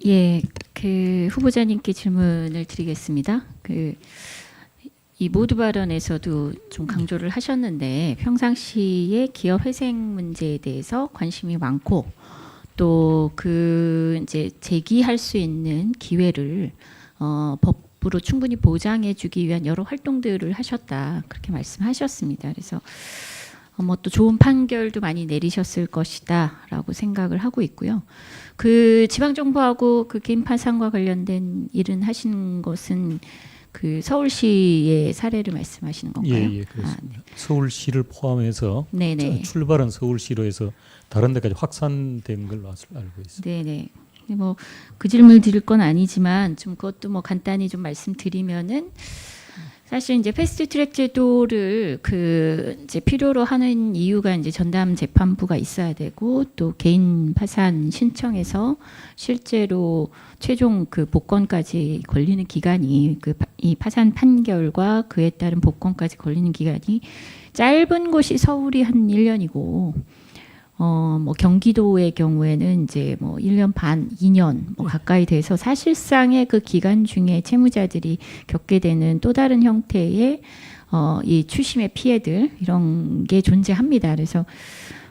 예, 그 후보자님께 질문을 드리겠습니다. 이 모두 발언에서도 좀 강조를 하셨는데 평상시에 기업 회생 문제에 대해서 관심이 많고 또 이제 제기할 수 있는 기회를 법으로 충분히 보장해주기 위한 여러 활동들을 하셨다 그렇게 말씀하셨습니다. 그래서 뭐 또 좋은 판결도 많이 내리셨을 것이다라고 생각을 하고 있고요. 그 지방정부하고 그 개인 파산과 관련된 일은 하신 것은 그 서울시의 사례를 말씀하시는 건가요? 예, 그렇습니다. 네. 서울시를 포함해서 네네. 출발은 서울시로 해서 다른 데까지 확산된 걸로 알고 있습니다. 네네. 뭐 그 질문을 드릴 건 아니지만 좀 그것도 뭐 간단히 좀 말씀드리면은 사실 이제 패스트트랙 제도를 이제 필요로 하는 이유가 이제 전담 재판부가 있어야 되고 또 개인 파산 신청해서 실제로 최종 그 복권까지 걸리는 기간이 이 파산 판결과 그에 따른 복권까지 걸리는 기간이 짧은 곳이 서울이 한 1년이고 뭐 경기도의 경우에는 이제 뭐 1년 반, 2년 뭐 가까이 돼서 사실상의 그 기간 중에 채무자들이 겪게 되는 또 다른 형태의 이 추심의 피해들 이런 게 존재합니다. 그래서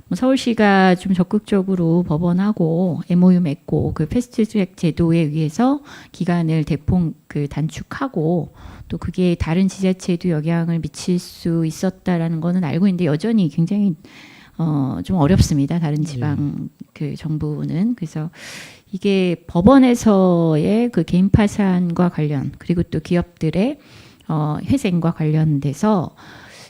뭐 서울시가 좀 적극적으로 법원하고 MOU 맺고 그 패스트트랙 제도에 의해서 기간을 대폭 단축하고 또 그게 다른 지자체에도 영향을 미칠 수 있었다라는 거는 알고 있는데 여전히 굉장히 좀 어렵습니다. 다른 지방 그 정부는. 그래서 이게 법원에서의 그 개인 파산과 관련 그리고 또 기업들의 회생과 관련돼서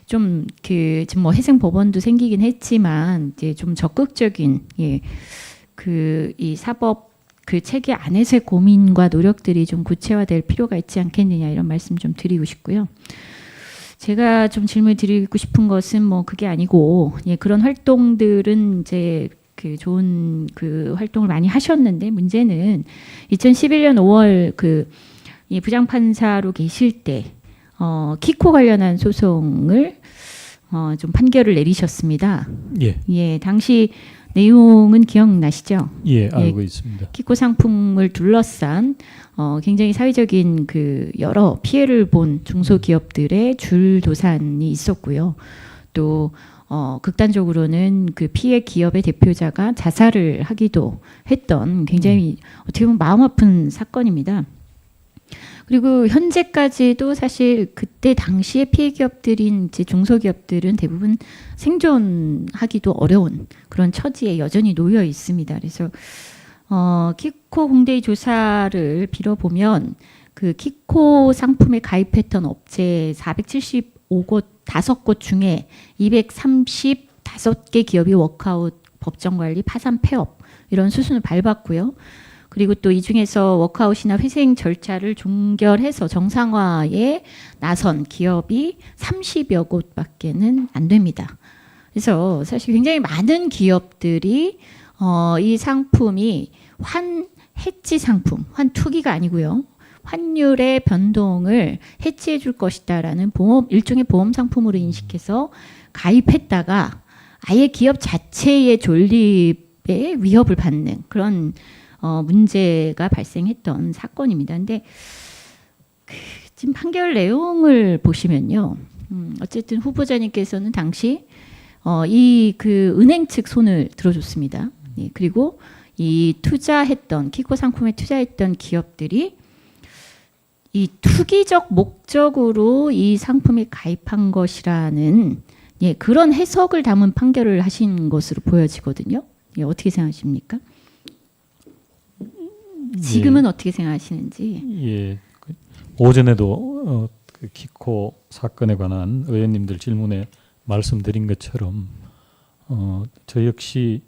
좀 지금 뭐 회생 법원도 생기긴 했지만 이제 좀 적극적인 이 사법 그 체계 안에서의 고민과 노력들이 좀 구체화될 필요가 있지 않겠느냐 이런 말씀 좀 드리고 싶고요. 제가 좀 질문 드리고 싶은 것은 뭐 그게 아니고 그런 활동들은 이제 그 좋은 그 활동을 많이 하셨는데 문제는 2011년 5월 이 부장판사로 계실 때 키코 관련한 소송을 좀 판결을 내리셨습니다. 예, 당시 내용은 기억나시죠? 예, 알고 있습니다. 키코 상품을 둘러싼 굉장히 사회적인 그 여러 피해를 본 중소기업들의 줄도산이 있었고요. 또 극단적으로는 그 피해 기업의 대표자가 자살을 하기도 했던 굉장히 어떻게 보면 마음 아픈 사건입니다. 그리고 현재까지도 사실 그때 당시에 피해 기업들인 이제 중소기업들은 대부분 생존하기도 어려운 그런 처지에 여전히 놓여 있습니다. 그래서 키코 공대의 조사를 빌어보면 그 키코 상품에 가입했던 업체 475곳 5곳 중에 235개 기업이 워크아웃, 법정관리, 파산, 폐업 이런 수순을 밟았고요. 그리고 또 이 중에서 워크아웃이나 회생 절차를 종결해서 정상화에 나선 기업이 30여 곳밖에는 안 됩니다. 그래서 사실 굉장히 많은 기업들이 이 상품이 해지 상품, 환투기가 아니고요. 환율의 변동을 해지해 줄 것이다라는 일종의 보험 상품으로 인식해서 가입했다가 아예 기업 자체의 존립에 위협을 받는 그런 문제가 발생했던 사건입니다. 근데 지금 판결 내용을 보시면요. 어쨌든 후보자님께서는 당시 이 은행 측 손을 들어줬습니다. 예, 그리고 이 키코 상품에 투자했던 기업들이 이 투기적 목적으로 이 상품에 가입한 것이라는 그런 해석을 담은 판결을 하신 것으로 보여지거든요. 어떻게 생각하십니까? 지금은 어떻게 생각하시는지? 오전에도 그 키코 사건에 관한 의원님들 질문에 말씀드린 것처럼 저 역시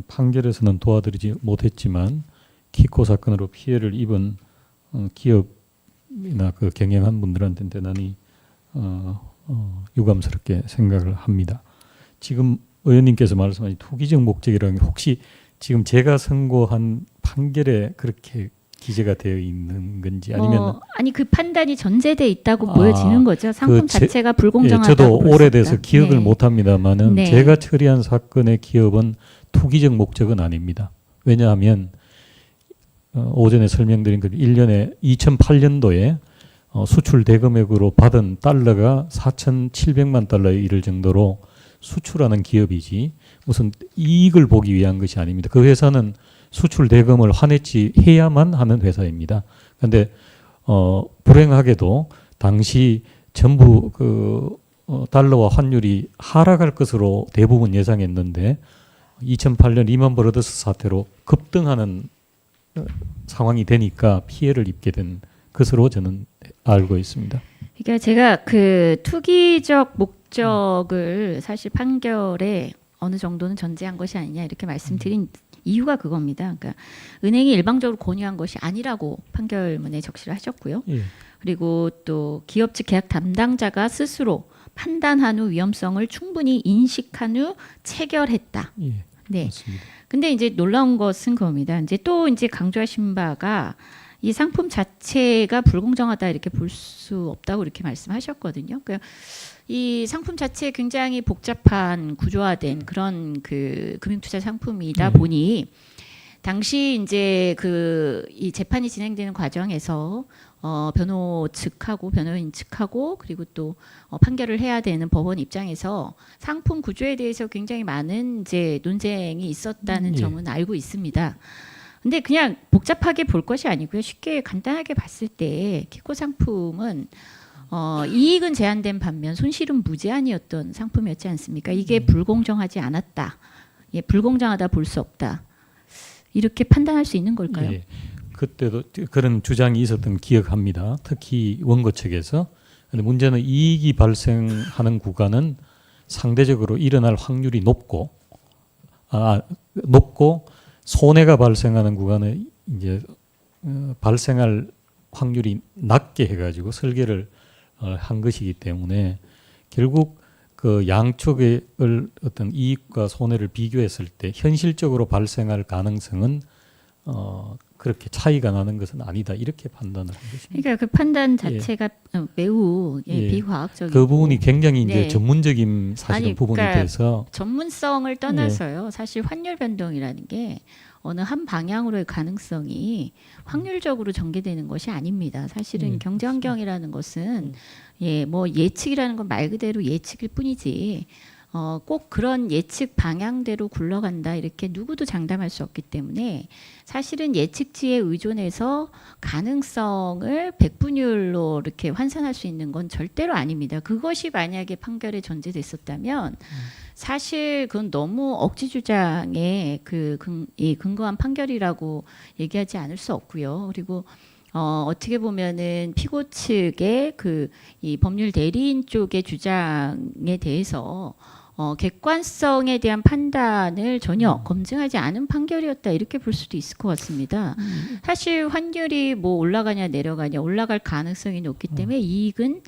판결에서는 도와드리지 못했지만 키코 사건으로 피해를 입은 기업이나 그 경영한 분들한테는 대단히 유감스럽게 생각을 합니다. 지금 의원님께서 말씀하신 투기적 목적이라는 게 혹시 지금 제가 선고한 판결에 그렇게 기재가 되어 있는 건지 아니면 아니 그 판단이 전제돼 있다고 보여지는 거죠. 상품 자체가 불공정하다고. 저도 오래돼서 기억을 못합니다만은 제가 처리한 사건의 기업은 투기적 목적은 아닙니다. 왜냐하면 오전에 설명드린 그 1년에 2008년도에 수출 대금액으로 받은 달러가 4,700만 달러에 이를 정도로 수출하는 기업이지 무슨 이익을 보기 위한 것이 아닙니다. 그 회사는 수출 대금을 환해치 해야만 하는 회사입니다. 그런데 불행하게도 당시 전부 달러와 환율이 하락할 것으로 대부분 예상했는데 2008년 리만 브러더스 사태로 급등하는 상황이 되니까 피해를 입게 된 것으로 저는 알고 있습니다. 그러니까 제가 그 투기적 목적을 사실 판결에 어느 정도는 전제한 것이 아니냐 이렇게 말씀드린 이유가 그겁니다. 그러니까 은행이 일방적으로 권유한 것이 아니라고 판결문에 적시를 하셨고요. 예. 그리고 또 기업 측 계약 담당자가 스스로 판단한 후 위험성을 충분히 인식한 후 체결했다. 예. 네. 맞습니다. 근데 이제 놀라운 것은 그겁니다. 이제 또 이제 강조하신 바가 이 상품 자체가 불공정하다 이렇게 볼 수 없다고 이렇게 말씀하셨거든요. 그러니까 이 상품 자체에 굉장히 복잡한 구조화된 그런 그 금융투자 상품이다 보니 당시 이제 그 이 재판이 진행되는 과정에서 변호 측하고 변호인 측하고 그리고 또 판결을 해야 되는 법원 입장에서 상품 구조에 대해서 굉장히 많은 이제 논쟁이 있었다는 점은 알고 있습니다. 근데 그냥 복잡하게 볼 것이 아니고요. 쉽게 간단하게 봤을 때 키코 상품은 이익은 제한된 반면 손실은 무제한이었던 상품이었지 않습니까? 이게 불공정하지 않았다. 예, 불공정하다 볼 수 없다. 이렇게 판단할 수 있는 걸까요? 예. 그때도 그런 주장이 있었던 기억합니다. 특히 원고 측에서. 근데 문제는 이익이 발생하는 구간은 상대적으로 일어날 확률이 높고 손해가 발생하는 구간은 이제 발생할 확률이 낮게 해가지고 설계를 한 것이기 때문에 결국 그 양쪽의 어떤 이익과 손해를 비교했을 때 현실적으로 발생할 가능성은 그렇게 차이가 나는 것은 아니다 이렇게 판단을 한 것입니다. 그러니까 그 판단 자체가 매우 비과학적이고 그 부분이 굉장히 이제 네. 전문적인 사실은 부분이 그러니까 돼서 전문성을 떠나서요. 사실 환율 변동이라는 게 어느 한 방향으로의 가능성이 확률적으로 전개되는 것이 아닙니다. 사실은 경제 환경이라는 것은 뭐 예측이라는 건 말 그대로 예측일 뿐이지 꼭 그런 예측 방향대로 굴러간다 이렇게 누구도 장담할 수 없기 때문에 사실은 예측치에 의존해서 가능성을 백분율로 이렇게 환산할 수 있는 건 절대로 아닙니다. 그것이 만약에 판결에 전제됐었다면 사실 그건 너무 억지 주장의 이 근거한 판결이라고 얘기하지 않을 수 없고요. 그리고 어떻게 보면은 피고 측의 이 법률 대리인 쪽의 주장에 대해서 객관성에 대한 판단을 전혀 검증하지 않은 판결이었다 이렇게 볼 수도 있을 것 같습니다. 사실 환율이 뭐 올라가냐 내려가냐 올라갈 가능성이 높기 때문에 이익은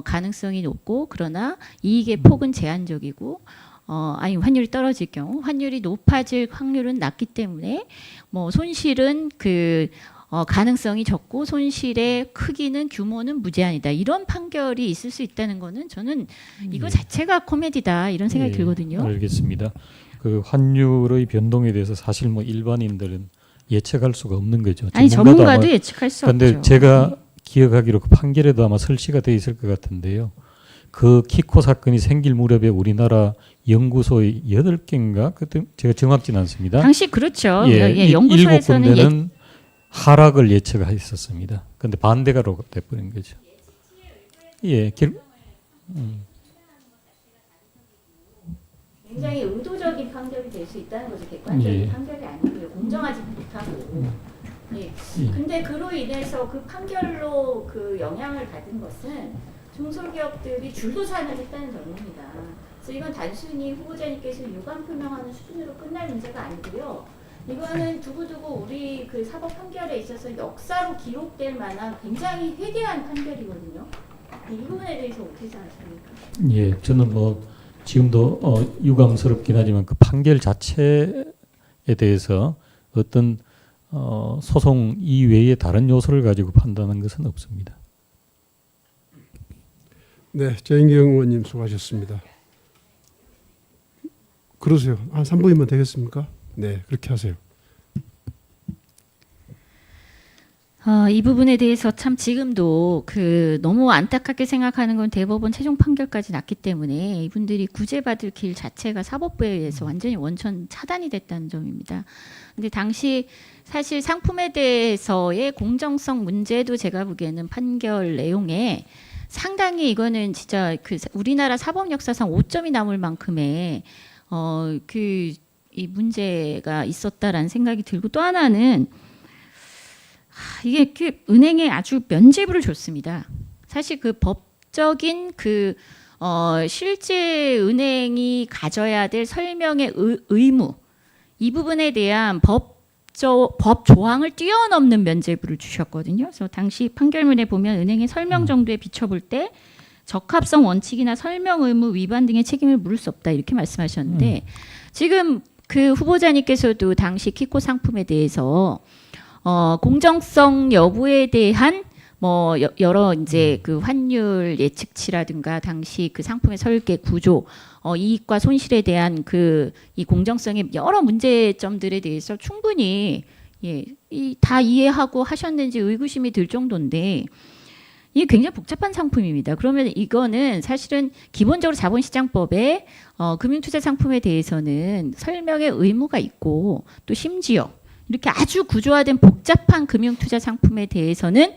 가능성이 높고 그러나 이익의 폭은 제한적이고 아니 환율이 떨어질 경우 환율이 높아질 확률은 낮기 때문에 뭐 손실은 가능성이 적고 손실의 크기는 규모는 무제한이다. 이런 판결이 있을 수 있다는 거는 저는 이거 자체가 코미디다 이런 생각이 들거든요. 알겠습니다. 그 환율의 변동에 대해서 사실 뭐 일반인들은 예측할 수가 없는 거죠. 아니 전문가도 예측할 수 없죠. 그런데 제가 기억하기로 그 판결에도 아마 설치가 돼 있을 것 같은데요. 그 키코 사건이 생길 무렵에 우리나라 연구소의 8개인가 그때 제가 정확지는 않습니다. 당시 그렇죠. 연구소에서는 7군데는 하락을 예측했었습니다. 그런데 반대가 돼버린 거죠. 굉장히 의도적인 판결이 될 수 있다는 거죠. 객관적인 판결이 아니고요. 공정하지 못하고. 근데 그로 인해서 그 판결로 그 영향을 받은 것은 중소기업들이 줄도산을 했다는 점입니다. 그래서 이건 단순히 후보자님께서 유감 표명하는 수준으로 끝날 문제가 아니고요. 이거는 두고두고 우리 그 사법 판결에 있어서 역사로 기록될 만한 굉장히 회개한 판결이거든요. 이 부분에 대해서 어떻게 생각하십니까? 예, 저는 뭐 지금도 유감스럽긴 하지만 그 판결 자체에 대해서 어떤 소송 이외의 다른 요소를 가지고 판단한 것은 없습니다. 네, 정인경 의원님 수고하셨습니다. 그러세요. 한 3분이면 되겠습니까? 네, 그렇게 하세요. 이 부분에 대해서 참 지금도 너무 안타깝게 생각하는 건 대법원 최종 판결까지 났기 때문에 이분들이 구제받을 길 자체가 사법부에 의해서 완전히 원천 차단이 됐다는 점입니다. 근데 당시 사실 상품에 대해서의 공정성 문제도 제가 보기에는 판결 내용에 상당히 이거는 진짜 우리나라 사법 역사상 5점이 남을 만큼의 이 문제가 있었다라는 생각이 들고, 또 하나는 이게 은행에 아주 면죄부를 줬습니다. 사실 법적인 실제 은행이 가져야 될 설명의 의무, 이 부분에 대한 법 조항을 뛰어넘는 면죄부를 주셨거든요. 그래서 당시 판결문에 보면 은행의 설명 정도에 비춰볼 때 적합성 원칙이나 설명 의무 위반 등의 책임을 물을 수 없다, 이렇게 말씀하셨는데 지금 후보자님께서도 당시 키코 상품에 대해서 공정성 여부에 대한 여러 이제 환율 예측치라든가 당시 상품의 설계 구조, 이익과 손실에 대한 이 공정성의 여러 문제점들에 대해서 충분히 다 이해하고 하셨는지 의구심이 들 정도인데, 이게 굉장히 복잡한 상품입니다. 그러면 이거는 사실은 기본적으로 자본시장법에 금융투자 상품에 대해서는 설명의 의무가 있고, 또 심지어 이렇게 아주 구조화된 복잡한 금융투자 상품에 대해서는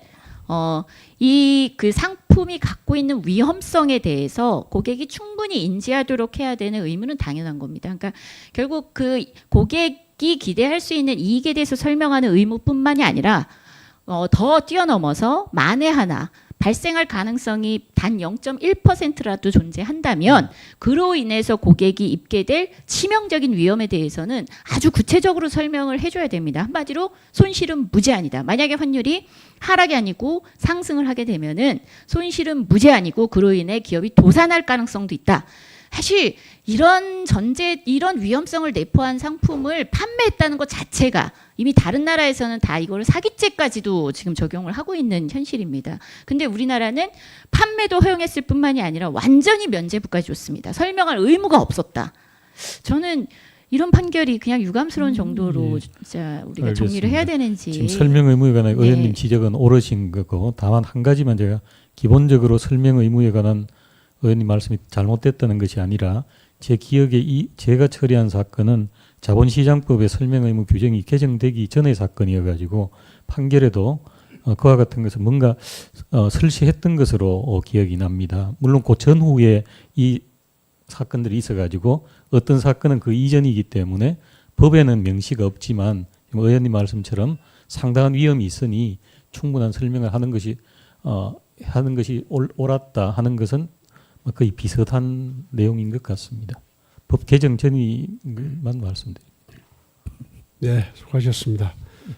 이 상품이 갖고 있는 위험성에 대해서 고객이 충분히 인지하도록 해야 되는 의무는 당연한 겁니다. 그러니까 결국 고객이 기대할 수 있는 이익에 대해서 설명하는 의무뿐만이 아니라 더 뛰어넘어서 만에 하나 발생할 가능성이 단 0.1%라도 존재한다면 그로 인해서 고객이 입게 될 치명적인 위험에 대해서는 아주 구체적으로 설명을 해줘야 됩니다. 한마디로 손실은 무제한이다. 만약에 환율이 하락이 아니고 상승을 하게 되면은 손실은 무제한이고 그로 인해 기업이 도산할 가능성도 있다. 사실 이런 위험성을 내포한 상품을 판매했다는 것 자체가 이미 다른 나라에서는 다 이걸 사기죄까지도 지금 적용을 하고 있는 현실입니다. 근데 우리나라는 판매도 허용했을 뿐만이 아니라 완전히 면죄부까지 줬습니다. 설명할 의무가 없었다. 저는 이런 판결이 그냥 유감스러운 정도로 진짜 우리가 정리를 해야 되는지. 지금 설명 의무에 관한 네. 의원님 지적은 옳으신 거고, 다만 한 가지만 제가 기본적으로 설명 의무에 관한 의원님 말씀이 잘못됐다는 것이 아니라, 제 기억에 제가 처리한 사건은 자본시장법의 설명 의무 규정이 개정되기 전의 사건이어가지고 판결에도 그와 같은 것을 뭔가 설치했던 것으로 기억이 납니다. 물론 그 전후에 이 사건들이 있어가지고 어떤 사건은 그 이전이기 때문에 법에는 명시가 없지만 의원님 말씀처럼 상당한 위험이 있으니 충분한 설명을 하는 것이 옳았다 하는 것은 거의 비슷한 내용인 것 같습니다. 법 개정 전이만 말씀드립니다. 네, 수고하셨습니다.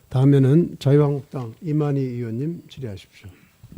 다음에는 자유한국당 이만희 의원님 질의하십시오.